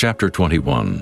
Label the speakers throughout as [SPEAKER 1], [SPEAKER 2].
[SPEAKER 1] Chapter 21.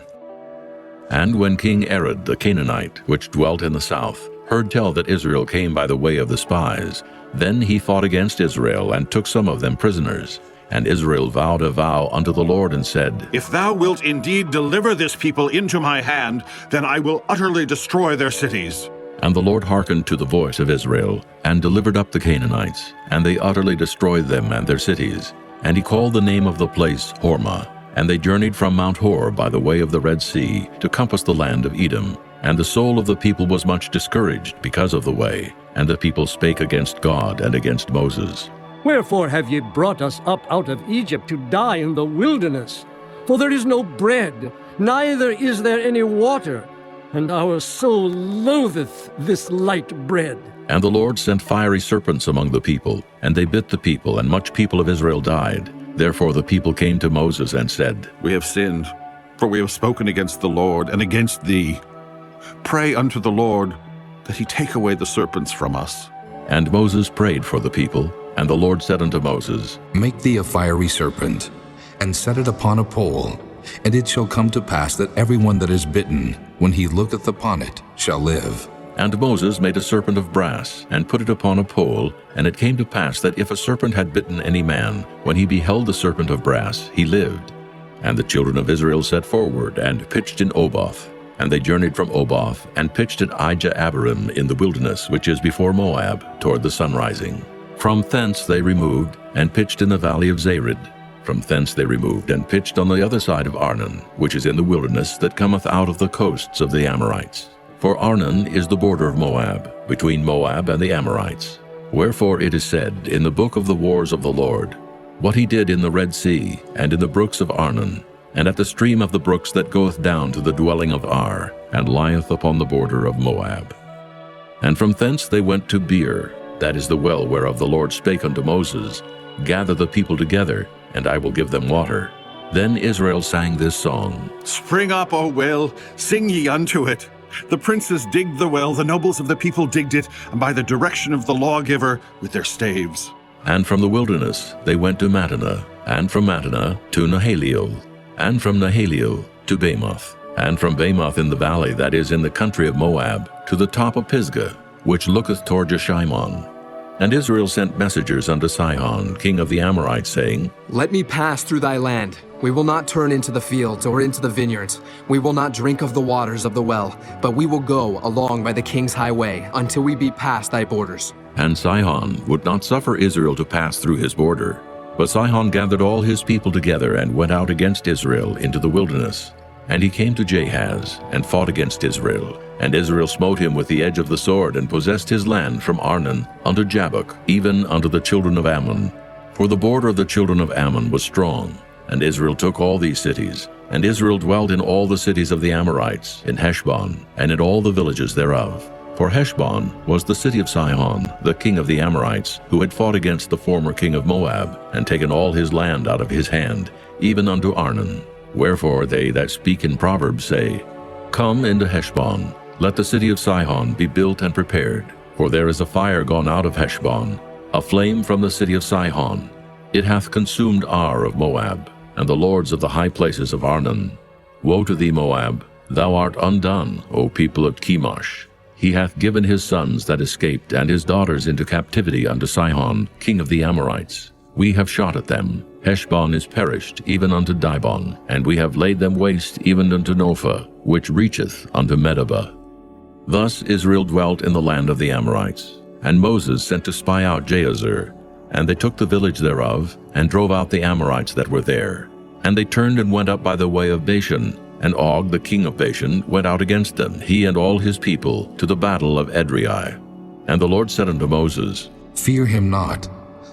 [SPEAKER 1] And when King Arad the Canaanite, which dwelt in the south, heard tell that Israel came by the way of the spies, then he fought against Israel, and took some of them prisoners. And Israel vowed a vow unto the Lord, and said,
[SPEAKER 2] If thou wilt indeed deliver this people into my hand, then I will utterly destroy their cities.
[SPEAKER 1] And the Lord hearkened to the voice of Israel, and delivered up the Canaanites, and they utterly destroyed them and their cities. And he called the name of the place Hormah. And they journeyed from Mount Hor by the way of the Red Sea, to compass the land of Edom. And the soul of the people was much discouraged because of the way. And the people spake against God and against Moses.
[SPEAKER 3] Wherefore have ye brought us up out of Egypt to die in the wilderness? For there is no bread, neither is there any water, and our soul loatheth this light bread.
[SPEAKER 1] And the Lord sent fiery serpents among the people, and they bit the people, and much people of Israel died. Therefore the people came to Moses and said,
[SPEAKER 2] We have sinned, for we have spoken against the Lord and against thee. Pray unto the Lord that he take away the serpents from us.
[SPEAKER 1] And Moses prayed for the people, and the Lord said unto Moses,
[SPEAKER 4] Make thee a fiery serpent, and set it upon a pole, and it shall come to pass that every one that is bitten, when he looketh upon it, shall live.
[SPEAKER 1] And Moses made a serpent of brass, and put it upon a pole. And it came to pass that if a serpent had bitten any man, when he beheld the serpent of brass, he lived. And the children of Israel set forward, and pitched in Oboth. And they journeyed from Oboth, and pitched at Ijah-abarim in the wilderness, which is before Moab, toward the sunrising. From thence they removed, and pitched in the valley of Zared. From thence they removed, and pitched on the other side of Arnon, which is in the wilderness that cometh out of the coasts of the Amorites. For Arnon is the border of Moab, between Moab and the Amorites. Wherefore it is said in the book of the wars of the Lord, what he did in the Red Sea, and in the brooks of Arnon, and at the stream of the brooks that goeth down to the dwelling of Ar, and lieth upon the border of Moab. And from thence they went to Beer, that is the well whereof the Lord spake unto Moses, Gather the people together, and I will give them water. Then Israel sang this song,
[SPEAKER 2] Spring up, O well, sing ye unto it. The princes digged the well, the nobles of the people digged it, and by the direction of the lawgiver with their staves.
[SPEAKER 1] And from the wilderness they went to Mattanah, and from Mattanah to Nahaliel, and from Nahaliel to Bamoth, and from Bamoth in the valley that is in the country of Moab, to the top of Pisgah, which looketh toward Jeshimon. And Israel sent messengers unto Sihon, king of the Amorites, saying,
[SPEAKER 5] Let me pass through thy land. We will not turn into the fields or into the vineyards. We will not drink of the waters of the well, but we will go along by the king's highway until we be past thy borders.
[SPEAKER 1] And Sihon would not suffer Israel to pass through his border. But Sihon gathered all his people together, and went out against Israel into the wilderness. And he came to Jahaz, and fought against Israel. And Israel smote him with the edge of the sword, and possessed his land from Arnon unto Jabbok, even unto the children of Ammon. For the border of the children of Ammon was strong. And Israel took all these cities. And Israel dwelt in all the cities of the Amorites, in Heshbon, and in all the villages thereof. For Heshbon was the city of Sihon, the king of the Amorites, who had fought against the former king of Moab, and taken all his land out of his hand, even unto Arnon. Wherefore they that speak in Proverbs say, Come into Heshbon, let the city of Sihon be built and prepared. For there is a fire gone out of Heshbon, a flame from the city of Sihon. It hath consumed Ar of Moab, and the lords of the high places of Arnon. Woe to thee, Moab! Thou art undone, O people of Chemosh. He hath given his sons that escaped, and his daughters into captivity unto Sihon, king of the Amorites. We have shot at them. Heshbon is perished, even unto Dibon, and we have laid them waste even unto Nophah, which reacheth unto Medeba. Thus Israel dwelt in the land of the Amorites. And Moses sent to spy out Jahazer. And they took the village thereof, and drove out the Amorites that were there. And they turned and went up by the way of Bashan. And Og, the king of Bashan, went out against them, he and all his people, to the battle of Edrei. And the Lord said unto Moses,
[SPEAKER 4] Fear him not,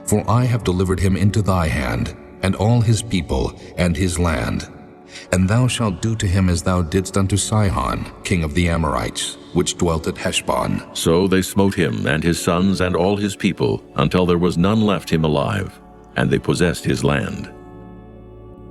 [SPEAKER 4] for I have delivered him into thy hand, and all his people, and his land. And thou shalt do to him as thou didst unto Sihon, king of the Amorites, which dwelt at Heshbon.
[SPEAKER 1] So they smote him, and his sons, and all his people, until there was none left him alive. And they possessed his land.